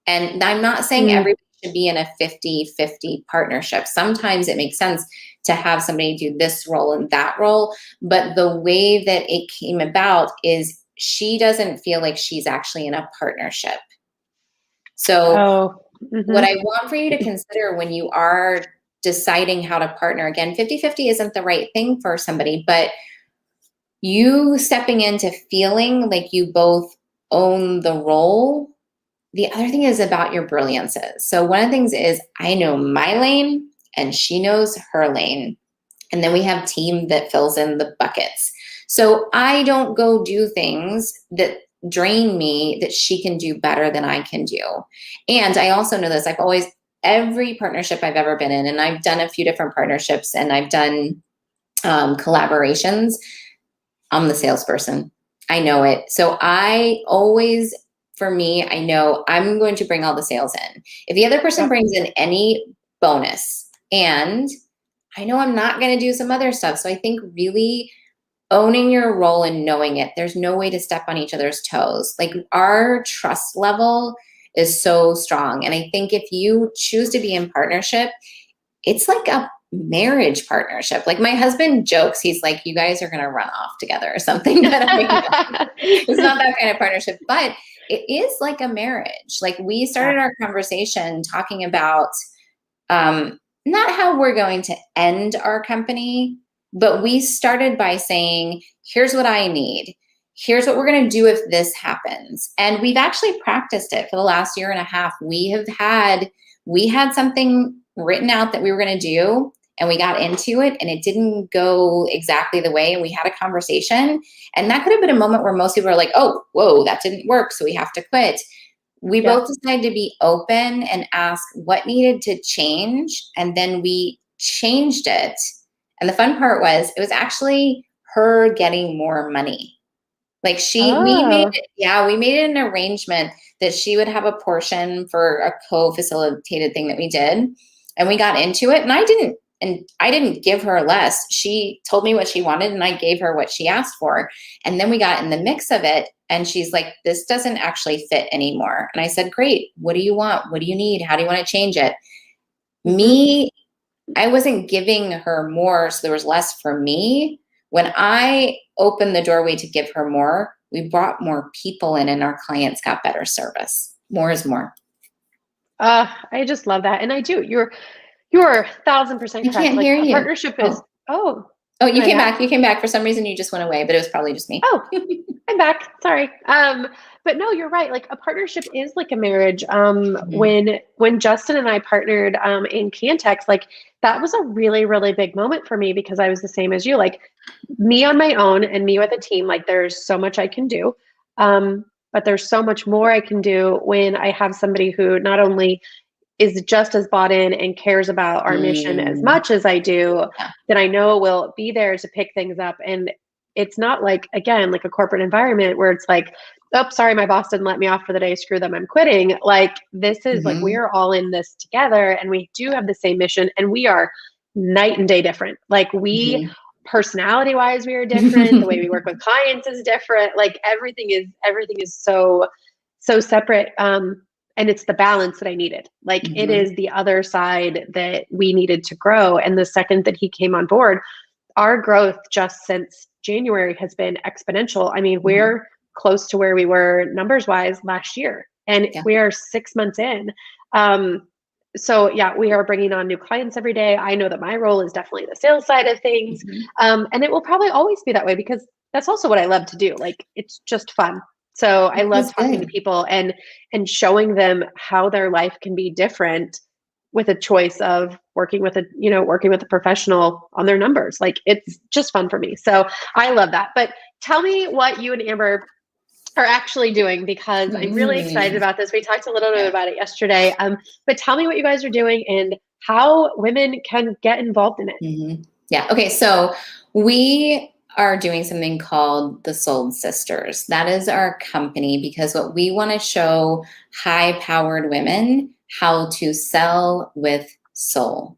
And I'm not saying everybody should be in a 50-50 partnership. Sometimes it makes sense to have somebody do this role and that role. But the way that it came about is she doesn't feel like she's actually in a partnership. So what I want for you to consider when you are deciding how to partner, again, 50-50 isn't the right thing for somebody, but you stepping into feeling like you both own the role. The other thing is about your brilliances. So one of the things is I know my lane and she knows her lane. And then we have team that fills in the buckets. So I don't go do things that drain me that she can do better than I can do. And I also know this, every partnership I've ever been in, and I've done a few different partnerships and I've done collaborations, I'm the salesperson. I know it. So I always, for me, I know I'm going to bring all the sales in. If the other person brings in any bonus, and I know I'm not going to do some other stuff. So I think really owning your role and knowing it. There's no way to step on each other's toes. Like our trust level is so strong. And I think if you choose to be in partnership, it's like a marriage partnership. Like my husband jokes, he's like, you guys are going to run off together or something. But I mean, it's not that kind of partnership, but it is like a marriage. Like we started our conversation talking about not how we're going to end our company, but we started by saying, here's what I need. Here's what we're going to do if this happens. And we've actually practiced it for the last year and a half. We had something written out that we were going to do, and we got into it and it didn't go exactly the way. And we had a conversation, and that could have been a moment where most people are like, oh, whoa, that didn't work, so we have to quit. We both decided to be open and ask what needed to change. And then we changed it. And the fun part was, it was actually her getting more money. Like we made it an arrangement that she would have a portion for a co-facilitated thing that we did. And we got into it, and I didn't give her less. She told me what she wanted, and I gave her what she asked for. And then we got in the mix of it, and she's like, this doesn't actually fit anymore. And I said, great. What do you want? What do you need? How do you want to change it? I wasn't giving her more, so there was less for me. When I opened the doorway to give her more, we brought more people in, and our clients got better service. More is more. I just love that. And I do. You're 1,000% correct. I can't hear you. Partnership is, Oh, you came back. You came back. For some reason, you just went away, but it was probably just me. Oh, I'm back. Sorry. But no, you're right. Like a partnership is like a marriage. When Justin and I partnered in Cantex, like that was a really, really big moment for me, because I was the same as you. Like me on my own and me with a team, like there's so much I can do. But there's so much more I can do when I have somebody who not only is just as bought in and cares about our mission as much as I do, that I know will be there to pick things up. And it's not like, again, like a corporate environment where it's like, oh, sorry, my boss didn't let me off for the day, screw them, I'm quitting. Like this is like, we are all in this together, and we do have the same mission, and we are night and day different. Like we personality wise, we are different. The way we work with clients is different. Like everything is so separate. And it's the balance that I needed. Like it is the other side that we needed to grow. And the second that he came on board, our growth just since January has been exponential. I mean, we're close to where we were numbers wise last year, and we are 6 months in. So yeah, we are bringing on new clients every day. I know that my role is definitely the sales side of things. And it will probably always be that way, because that's also what I love to do. Like it's just fun. So I love talking to people and showing them how their life can be different with a choice of working with a professional on their numbers. Like it's just fun for me. So I love that. But tell me what you and Amber are actually doing, because I'm really excited about this. We talked a little bit about it yesterday. But tell me what you guys are doing and how women can get involved in it. Yeah. Okay. So we are doing something called the Sold Sisters. That is our company, because what we want to show high-powered women how to sell with soul.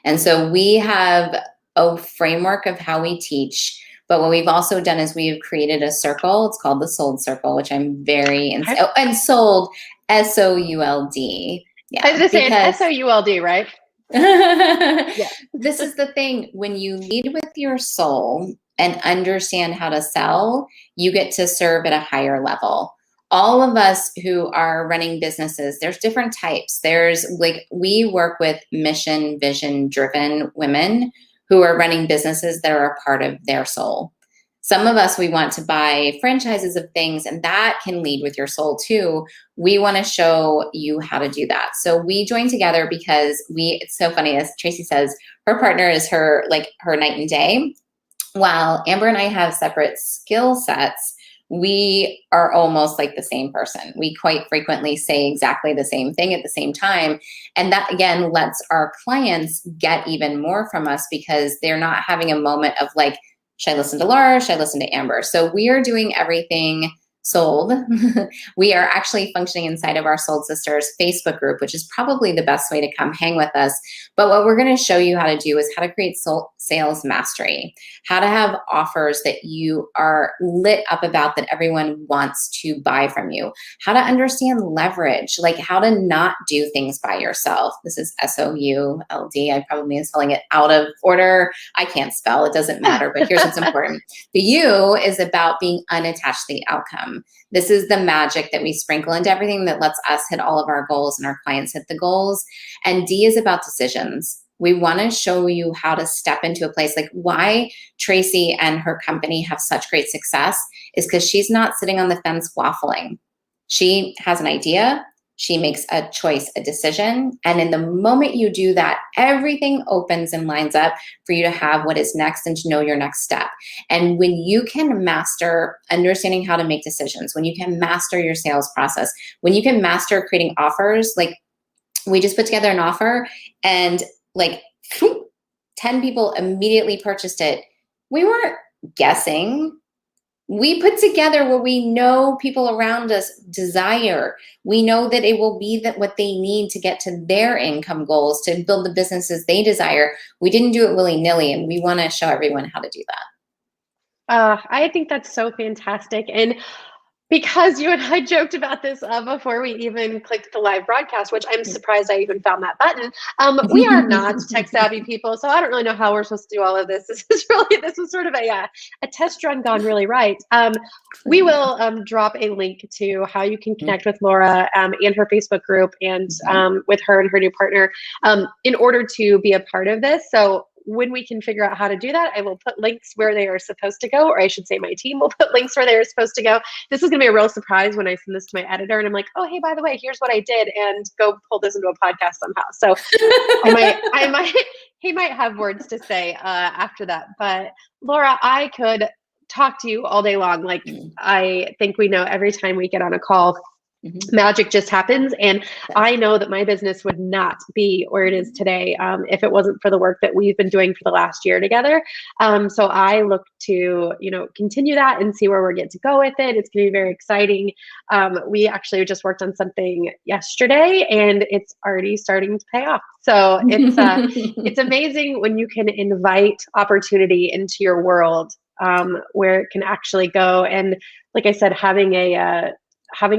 And so we have a framework of how we teach, but what we've also done is we've created a circle. It's called the Sold Circle, which I'm very, and sold, SOULD. Yeah, I was going to say it's SOULD, right? This is the thing. When you lead with your soul and understand how to sell, you get to serve at a higher level. All of us who are running businesses, there's different types. There's like, we work with mission, vision driven women who are running businesses that are a part of their soul. Some of us, we want to buy franchises of things, and that can lead with your soul too. We want to show you how to do that. So we join together because it's so funny, as Tracy says, her partner is her night and day. While Amber and I have separate skill sets, we are almost like the same person. We quite frequently say exactly the same thing at the same time. And that, again, lets our clients get even more from us, because they're not having a moment of like, should I listen to Laura? Should I listen to Amber? So we are doing everything sold, we are actually functioning inside of our Sold Sisters Facebook group, which is probably the best way to come hang with us. But what we're going to show you how to do is how to create sales mastery, how to have offers that you are lit up about, that everyone wants to buy from you, how to understand leverage, like how to not do things by yourself. This is SOULD. I probably am spelling it out of order. I can't spell, it doesn't matter, but here's what's important. The U is about being unattached to the outcome. This is the magic that we sprinkle into everything that lets us hit all of our goals and our clients hit the goals. And D is about decisions. We want to show you how to step into a place, like why Tracy and her company have such great success is because she's not sitting on the fence waffling. She has an idea. She makes a choice, a decision. And in the moment you do that, everything opens and lines up for you to have what is next and to know your next step. And when you can master understanding how to make decisions, when you can master your sales process, when you can master creating offers, like we just put together an offer and like 10 people immediately purchased it. We weren't guessing. We put together what we know people around us desire. We know that it will be that what they need to get to their income goals, to build the businesses they desire. We didn't do it willy-nilly, and we want to show everyone how to do that. I think that's so fantastic. And because you and I joked about this before we even clicked the live broadcast, which I'm surprised I even found that button. We are not tech savvy people, so I don't really know how we're supposed to do all of this. This was sort of a test run gone really right. We will drop a link to how you can connect with Laura and her Facebook group, and with her and her new partner in order to be a part of this. So when we can figure out how to do that, I will put links where they are supposed to go, or I should say my team will put links where they are supposed to go. This is gonna be a real surprise when I send this to my editor and I'm like, oh, hey, by the way, here's what I did, and go pull this into a podcast somehow. So he might have words to say after that. But Laura, I could talk to you all day long. Like I think we know every time we get on a call, magic just happens. And I know that my business would not be where it is today if it wasn't for the work that we've been doing for the last year together. So I look to, continue that and see where we're getting to go with it. It's going to be very exciting. We actually just worked on something yesterday and it's already starting to pay off. So it's amazing when you can invite opportunity into your world where it can actually go. And like I said, having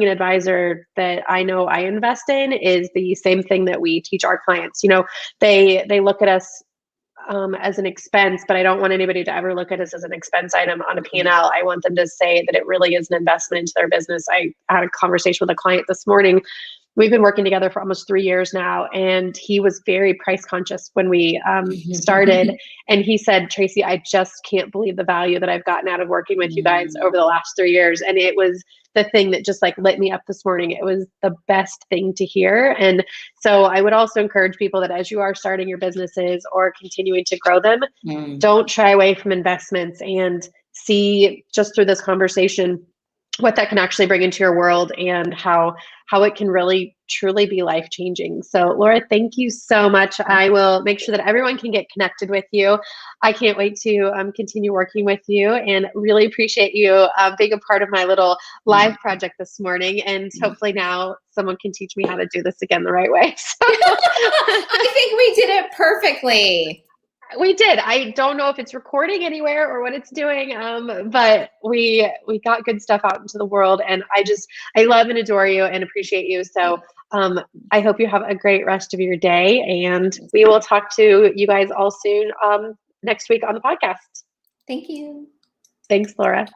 an advisor that I know I invest in is the same thing that we teach our clients. They look at us as an expense, but I don't want anybody to ever look at us as an expense item on a P&L. I want them to say that it really is an investment into their business. I had a conversation with a client this morning. We've been working together for almost 3 years now, and he was very price conscious when we started. And he said, Tracy, I just can't believe the value that I've gotten out of working with you guys over the last 3 years. And it was the thing that just like lit me up this morning. It was the best thing to hear. And so I would also encourage people that as you are starting your businesses or continuing to grow them, don't shy away from investments, and see just through this conversation what that can actually bring into your world and how it can really truly be life-changing. So Laura, thank you so much. I will make sure that everyone can get connected with you. I can't wait to continue working with you, and really appreciate you being a part of my little live project this morning. And hopefully now someone can teach me how to do this again the right way. So. I think we did it perfectly. We did. I don't know if it's recording anywhere or what it's doing, but we got good stuff out into the world, and I love and adore you and appreciate you. So I hope you have a great rest of your day, and we will talk to you guys all soon next week on the podcast. Thank you. Thanks, Laura.